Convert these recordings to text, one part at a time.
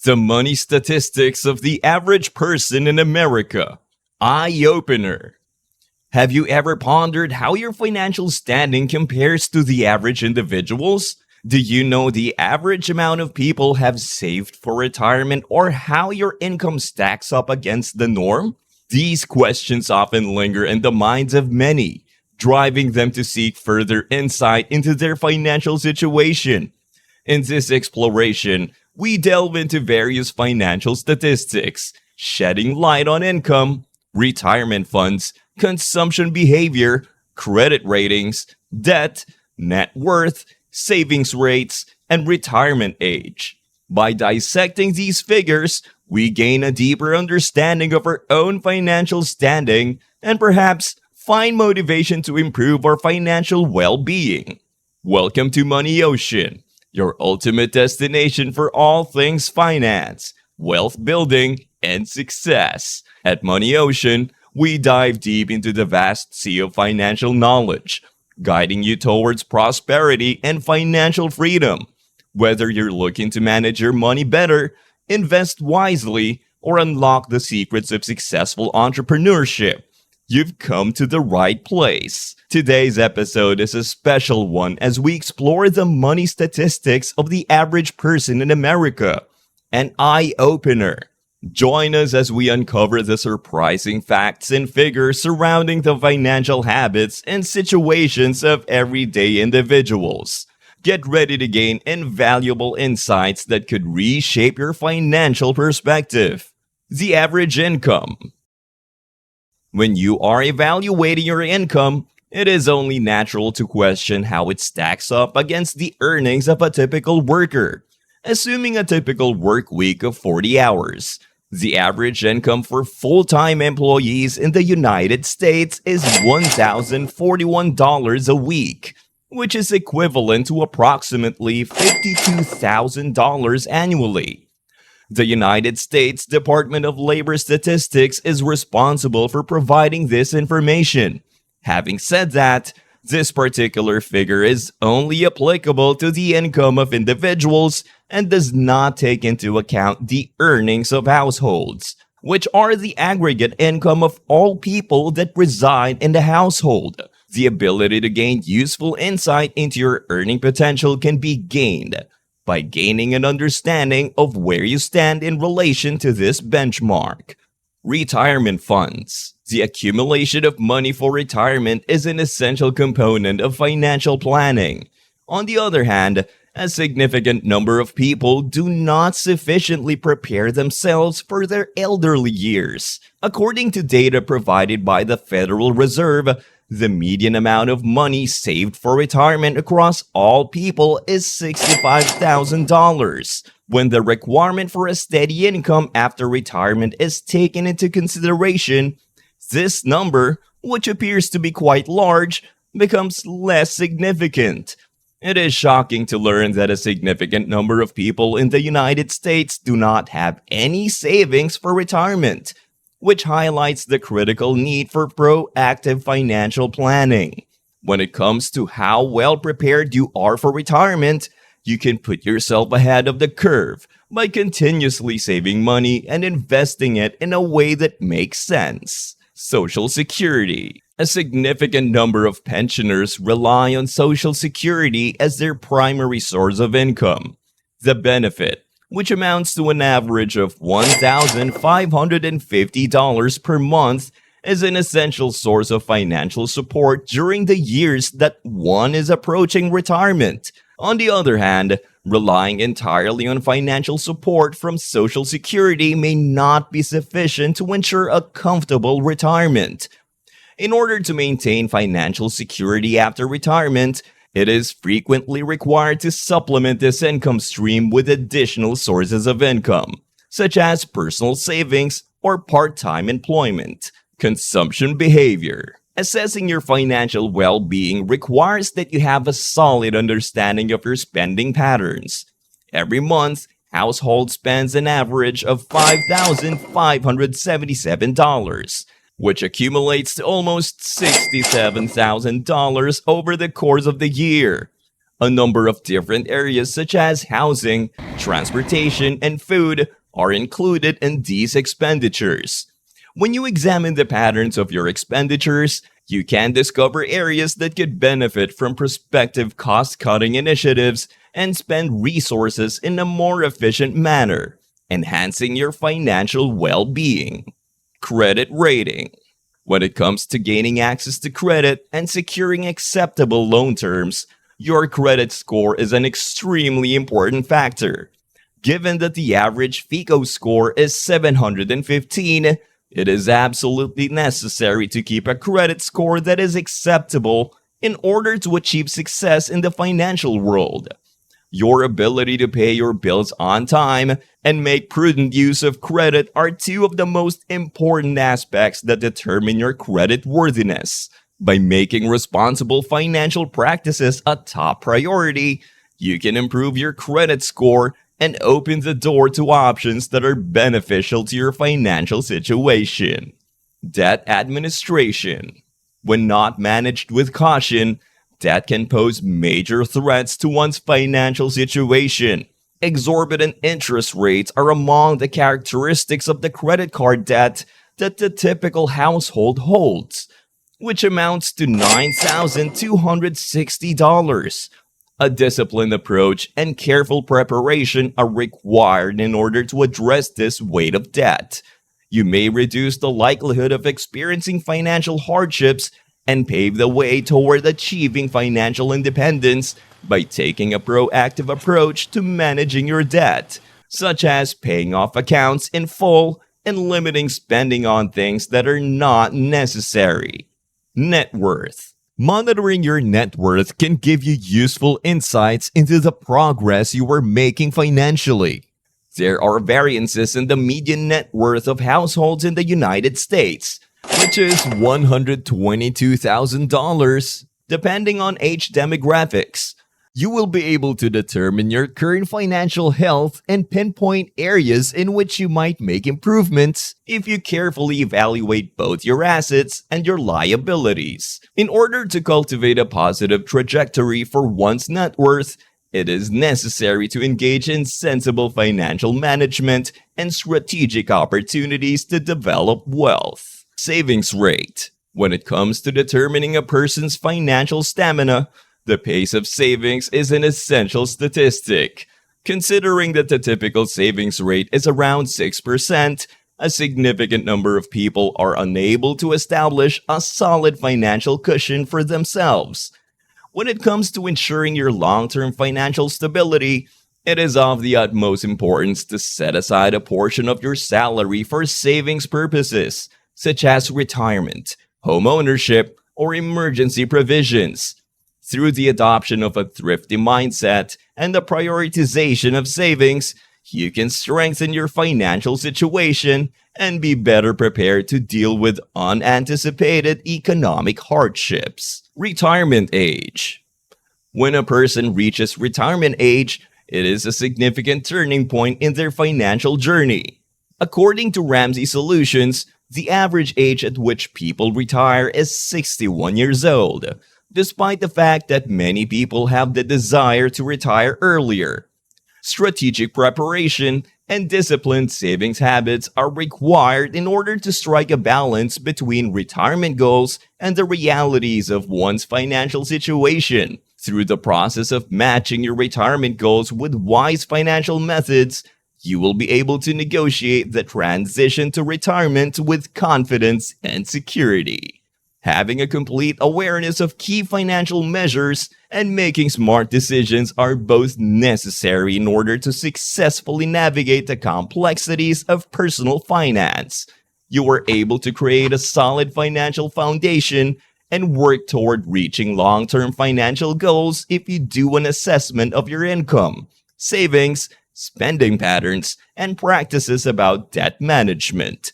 The money statistics of the average person in America. Eye-opener. Have you ever pondered how your financial standing compares to the average individuals? Do you know the average amount of people have saved for retirement or how your income stacks up against the norm? These questions often linger in the minds of many, driving them to seek further insight into their financial situation. In this exploration, we delve into various financial statistics, shedding light on income, retirement funds, consumption behavior, credit ratings, debt, net worth, savings rates, and retirement age. By dissecting these figures, we gain a deeper understanding of our own financial standing and perhaps find motivation to improve our financial well-being. Welcome to MONEYOCEAN, your ultimate destination for all things finance, wealth building, and success. At MONEYOCEAN, we dive deep into the vast sea of financial knowledge, guiding you towards prosperity and financial freedom. Whether you're looking to manage your money better, invest wisely, or unlock the secrets of successful entrepreneurship, you've come to the right place. Today's episode is a special one as we explore the money statistics of the average person in America. An eye-opener. Join us as we uncover the surprising facts and figures surrounding the financial habits and situations of everyday individuals. Get ready to gain invaluable insights that could reshape your financial perspective. The average income. When you are evaluating your income, it is only natural to question how it stacks up against the earnings of a typical worker. Assuming a typical work week of 40 hours, the average income for full-time employees in the United States is $1,041 a week, which is equivalent to approximately $52,000 annually. The United States Department of Labor Statistics is responsible for providing this information. Having said that, this particular figure is only applicable to the income of individuals and does not take into account the earnings of households, which are the aggregate income of all people that reside in the household. The ability to gain useful insight into your earning potential can be gained by gaining an understanding of where you stand in relation to this benchmark. Retirement funds. The accumulation of money for retirement is an essential component of financial planning. On the other hand, a significant number of people do not sufficiently prepare themselves for their elderly years. According to data provided by the Federal Reserve, the median amount of money saved for retirement across all people is $65,000. When the requirement for a steady income after retirement is taken into consideration, this number, which appears to be quite large, becomes less significant. It is shocking to learn that a significant number of people in the United States do not have any savings for retirement, which highlights the critical need for proactive financial planning. When it comes to how well prepared you are for retirement, you can put yourself ahead of the curve by continuously saving money and investing it in a way that makes sense. Social Security. A significant number of pensioners rely on Social Security as their primary source of income. The benefit, which amounts to an average of $1,550 per month, is an essential source of financial support during the years that one is approaching retirement. On the other hand, relying entirely on financial support from Social Security may not be sufficient to ensure a comfortable retirement. In order to maintain financial security after retirement, it is frequently required to supplement this income stream with additional sources of income, such as personal savings or part-time employment. Consumption behavior. Assessing your financial well-being requires that you have a solid understanding of your spending patterns. Every month, household spends an average of $5,577, which accumulates to almost $67,000 over the course of the year. A number of different areas such as housing, transportation, and food are included in these expenditures. When you examine the patterns of your expenditures, you can discover areas that could benefit from prospective cost cutting initiatives and spend resources in a more efficient manner, enhancing your financial well being. Credit rating. When it comes to gaining access to credit and securing acceptable loan terms, your credit score is an extremely important factor. Given that the average FICO score is 715, it is absolutely necessary to keep a credit score that is acceptable in order to achieve success in the financial world. Your ability to pay your bills on time and make prudent use of credit are two of the most important aspects that determine your credit worthiness. By making responsible financial practices a top priority, you can improve your credit score and open the door to options that are beneficial to your financial situation. Debt administration. When not managed with caution, debt can pose major threats to one's financial situation. Exorbitant interest rates are among the characteristics of the credit card debt that the typical household holds, which amounts to $9,260. A disciplined approach and careful preparation are required in order to address this weight of debt. You may reduce the likelihood of experiencing financial hardships and pave the way toward achieving financial independence by taking a proactive approach to managing your debt, such as paying off accounts in full and limiting spending on things that are not necessary. Net worth. Monitoring your net worth can give you useful insights into the progress you are making financially. There are variances in the median net worth of households in the United States, which is $122,000, depending on age demographics. You will be able to determine your current financial health and pinpoint areas in which you might make improvements if you carefully evaluate both your assets and your liabilities. In order to cultivate a positive trajectory for one's net worth, it is necessary to engage in sensible financial management and strategic opportunities to develop wealth. Savings rate. When it comes to determining a person's financial stamina, the pace of savings is an essential statistic. Considering that the typical savings rate is around 6%, a significant number of people are unable to establish a solid financial cushion for themselves. When it comes to ensuring your long-term financial stability, it is of the utmost importance to set aside a portion of your salary for savings purposes, such as retirement, home ownership, or emergency provisions. Through the adoption of a thrifty mindset and the prioritization of savings, you can strengthen your financial situation and be better prepared to deal with unanticipated economic hardships. Retirement age. When a person reaches retirement age, it is a significant turning point in their financial journey. According to Ramsey Solutions, the average age at which people retire is 61 years old, despite the fact that many people have the desire to retire earlier. Strategic preparation and disciplined savings habits are required in order to strike a balance between retirement goals and the realities of one's financial situation. Through the process of matching your retirement goals with wise financial methods, you will be able to negotiate the transition to retirement with confidence and security. Having a complete awareness of key financial measures and making smart decisions are both necessary in order to successfully navigate the complexities of personal finance. You are able to create a solid financial foundation and work toward reaching long-term financial goals if you do an assessment of your income, savings, spending patterns, and practices about debt management.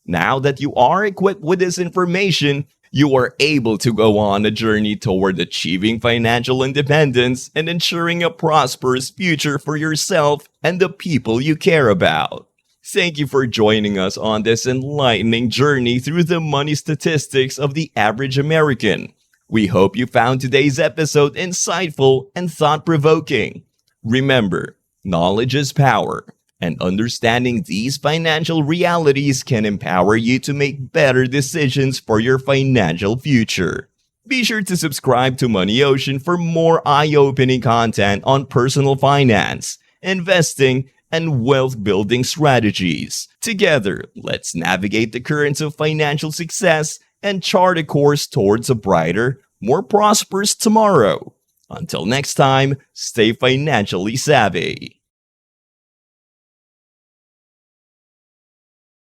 Now that you are equipped with this information, you are able to go on a journey toward achieving financial independence and ensuring a prosperous future for yourself and the people you care about. Thank you for joining us on this enlightening journey through the money statistics of the average American. We hope you found today's episode insightful and thought provoking. Remember, knowledge is power, and understanding these financial realities can empower you to make better decisions for your financial future. Be sure to subscribe to Money Ocean for more eye-opening content on personal finance, investing, and wealth building strategies. Together, let's navigate the currents of financial success and chart a course towards a brighter, more prosperous tomorrow. Until next time, stay financially savvy.